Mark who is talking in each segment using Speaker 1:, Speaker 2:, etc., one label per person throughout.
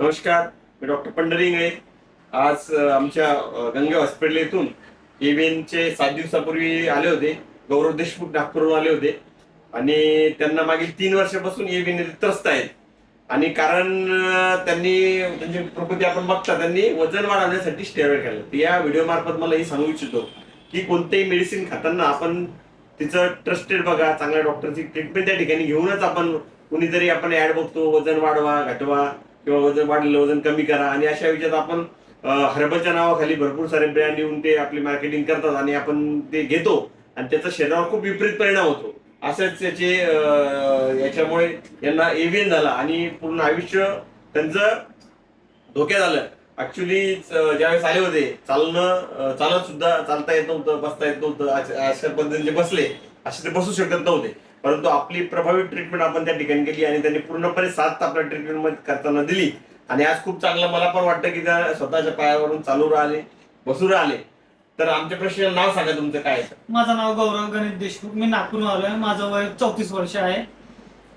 Speaker 1: नमस्कार, मी डॉक्टर पंढरी इंगळे. आज आमच्या गंगे हॉस्पिटल येथून एव्हीएनचे 7 दिवसापूर्वी आले होते. गौरव देशमुख नागपूरहून आले होते आणि त्यांना मागील 3 वर्षापासून एव्हीएन त्रस्त आहेत. आणि कारण त्यांनी त्यांची प्रकृती आपण बघता, त्यांनी वजन वाढवण्यासाठी स्टेरॉइड खाल्लं. तर या व्हिडिओ मार्फत मला हे सांगू इच्छितो की कोणतेही मेडिसिन खाताना आपण तिचं ट्रस्टेड बघा, चांगल्या डॉक्टरची ट्रीटमेंट त्या ठिकाणी घेऊनच. आपण कुणीतरी आपण ऍड बघतो, वजन वाढवा, घटवा किंवा वजन वाढलेलं वजन कमी करा, आणि अशा विषयात आपण हर्बलच्या नावाखाली भरपूर सारे ब्रँड येऊन ते आपली मार्केटिंग करतात आणि आपण ते घेतो आणि त्याचा शरीरावर खूप विपरीत परिणाम होतो. असंच त्याचे याच्यामुळे यांना एव्हीएन झाला आणि पूर्ण आयुष्य त्यांचं धोक्यात आलं. ऍक्च्युली ज्यावेळेस आले होते, चालत सुद्धा चालता येत नव्हतं, बसता येत नव्हतं, अशा पद्धतीने बसले, असे ते बसू शकत नव्हते. परंतु आपली प्रभावी ट्रीटमेंट आपण त्या ठिकाणी केली आणि त्यांनी पूर्णपणे साथ आपल्या ट्रीटमेंट मध्ये करताना दिली. आणि आज खूप चांगलं मला पण वाटतं की त्या स्वतःच्या पायावरून चालू राहिले, बसू राहिले. तर आमच्या प्रश्नाला नाव सांगा तुमचं काय?
Speaker 2: माझं नाव गौरव गणेश देशमुख. मी नागपूरहून आलोय. माझं वय 34 वर्ष आहे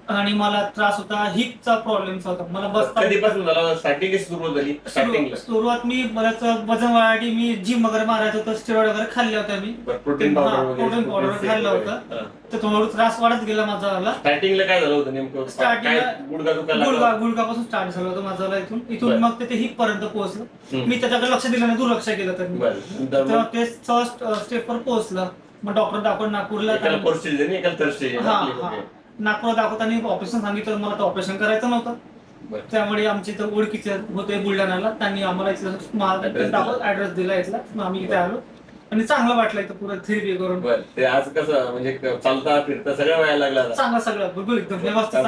Speaker 2: आणि मला त्रास होता, हिपचा प्रॉब्लेम होता. मला बसता
Speaker 1: कधीपासून झाला? स्टार्टिंग सुरुवात झाली?
Speaker 2: सुरुवात मी बऱ्याच वजन वाढायसाठी मी जिम वगैरे मारायचं होतं, स्टेरॉइड वगैरे खाल्ले होते मी.
Speaker 1: प्रोटीन
Speaker 2: पावडर खाल्लं होतं, तर थोडं त्रास वाढत गेला माझा.
Speaker 1: स्टार्टिंगला काय झालं होतं नेमकं?
Speaker 2: गुडघापासून स्टार्ट झालं होतं माझं. इथून मग ते हिप पर्यंत पोहोचलं. मी त्याच्याकडे लक्ष दिलं नाही, दुर्लक्ष केलं. तर ते फर्स्ट स्टेप वर पोहोचलं. मग डॉक्टर दाखवून नागपूरला नागपूरला दाखवताना ऑपरेशन सांगितलं. मला तर ऑपरेशन करायचं नव्हतं, त्यामुळे आमच्या इथं ओळखीचे होते बुलढाण्याला, त्यांनी आम्हाला इथलं ऍड्रेस दिला इथला. मग आम्ही इथे आलो आणि चांगलं वाटलं इथं पुरं थेरपी करून.
Speaker 1: ते आज कसं म्हणजे चालता फिरता सगळं व्हायला लागला?
Speaker 2: चांगलं सगळं बिलकुल एकदम व्यवस्थित.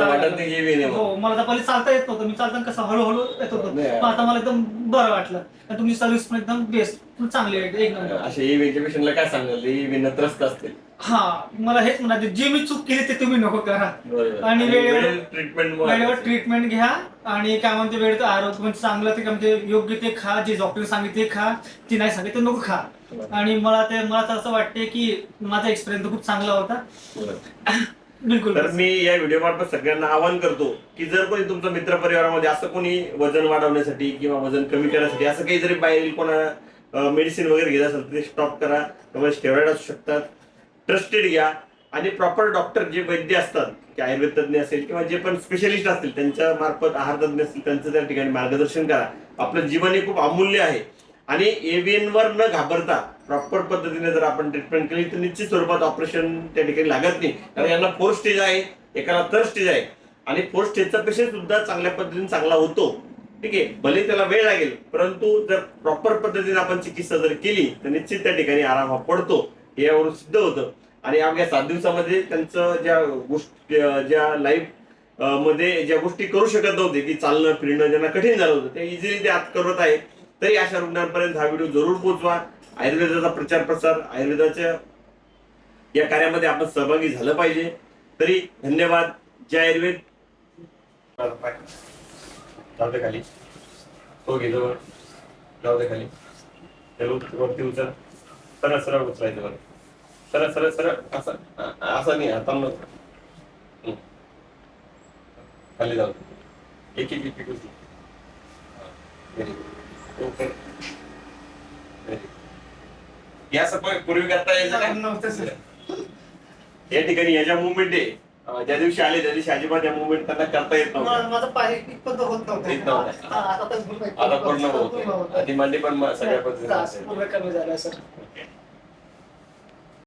Speaker 2: हो, मला तर पहिले चालता येत नव्हतं. मी चालताना कसं हळूहळू येत होतं, पण आता मला एकदम बरं वाटलं. तुमची सर्व्हिस पण एकदम बेस्ट, चांगली आहे, एक नंबर.
Speaker 1: असे एव्हीएनच्या पेशंटला काय सांगाल? एव्हीएन त्रस्त असते.
Speaker 2: हा, मला हेच म्हणायचं, जे मी चूक केली ते तुम्ही नको करा आणि वेळेवर ट्रीटमेंट घ्या. आणि काय म्हणते, वेळ आरोग्य म्हणजे चांगलं, ते म्हणजे योग्य ते खा, जे डॉक्टर सांगितले खा, ती नाही सांगितले नको खा. आणि मला तर असं वाटते की माझा एक्सपिरियन्स खूप चांगला होता. बिलकुल.
Speaker 1: तर मी या व्हिडिओ मार्फत सगळ्यांना आवाहन करतो की जर कोणी तुमच्या मित्र परिवारामध्ये असं कोणी वजन वाढवण्यासाठी किंवा वजन कमी करण्यासाठी असं काही जरी बाहेर कोणा मेडिसिन वगैरे घेत असेल तर ते स्टॉप करा. त्यामुळे स्टेरॉइड असू शकतात, ट्रस्टेड घ्या आणि प्रॉपर डॉक्टर जे वैद्य असतात, की आयुर्वेद तज्ञ असेल किंवा जे पण स्पेशलिस्ट असतील त्यांच्या मार्फत, आहार तज्ञ असतील त्यांचं त्या ठिकाणी मार्गदर्शन करा. आपलं जीवन हे खूप अमूल्य आहे आणि एव्हीएन वर न घाबरता प्रॉपर पद्धतीने जर आपण ट्रीटमेंट केली तर निश्चित स्वरूपात ऑपरेशन त्या ठिकाणी लागत नाही. कारण यांना 4 स्टेज आहे, एकाला 3 स्टेज आहे आणि 4 स्टेजचा पेशंट सुद्धा चांगल्या पद्धतीने चांगला होतो. ठीक आहे, भले त्याला वेळ लागेल, परंतु जर प्रॉपर पद्धतीने आपण चिकित्सा जर केली तर निश्चित त्या ठिकाणी आराम पडतो, हे यावरून सिद्ध होतं. आणि अवघ्या 7 दिवसामध्ये त्यांचं ज्या लाईफ मध्ये ज्या गोष्टी करू शकत नव्हते, की चालणं फिरणं ज्यांना कठीण झालं होतं, ते इझिली ते आत करत आहे. तरी अशा रुग्णांपर्यंत हा व्हिडिओ जरूर पोहोचवा. आयुर्वेदाचा प्रचार प्रसार, आयुर्वेदाच्या या कार्यामध्ये आपण सहभागी झालं पाहिजे. तरी धन्यवाद. जय आयुर्वेद. जाऊ दे खाली, तो गेलो, जाऊ दे खाली, वरती उचल, सरळ सरळ उचलायचं बरं, सरळ सरळ सरळ, असं नाही, आता खाली जाऊ, एक एक एक उचल. या सगळं पूर्वी करता यायचं नव्हतं सर. या ठिकाणी याच्या मुवमेंट आहे, ज्या दिवशी आले त्या दिवशी अजिबात या मुवमेंट त्यांना करता येत नव्हतं.
Speaker 2: माझा पाय इतपत होत नव्हतं.
Speaker 1: आता पूर्ण होत. आधी मांडी पण सगळ्या पद्धतीने
Speaker 2: कमी झाला सर.